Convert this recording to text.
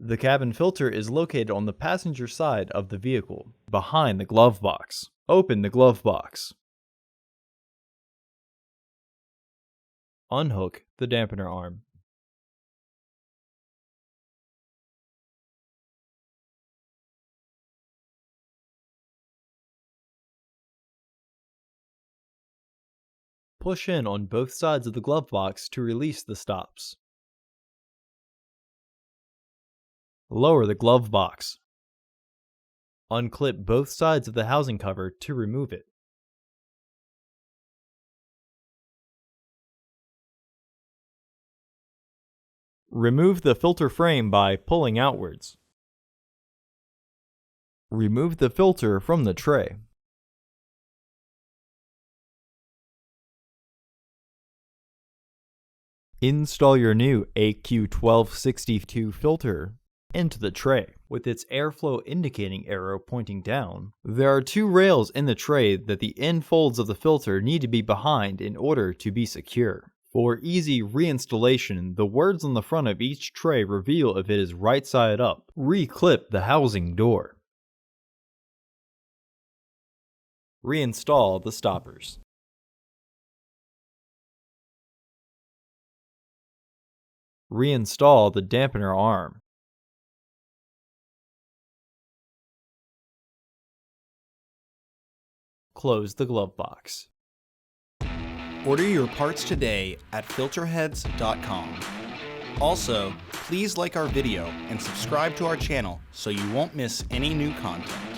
The cabin filter is located on the passenger side of the vehicle, behind the glove box. Open the glove box. Unhook the dampener arm. Push in on both sides of the glove box to release the stops. Lower the glove box. Unclip both sides of the housing cover to remove it. Remove the filter frame by pulling outwards. Remove the filter from the tray. Install your new AQ1262 filter into the tray with its airflow indicating arrow pointing down. There are two rails in the tray that the end folds of the filter need to be behind in order to be secure. For easy reinstallation, the words on the front of each tray reveal if it is right side up. Reclip the housing door. Reinstall the stoppers. Reinstall the dampener arm. Close the glove box. Order your parts today at filterheads.com. Also, please like our video and subscribe to our channel so you won't miss any new content.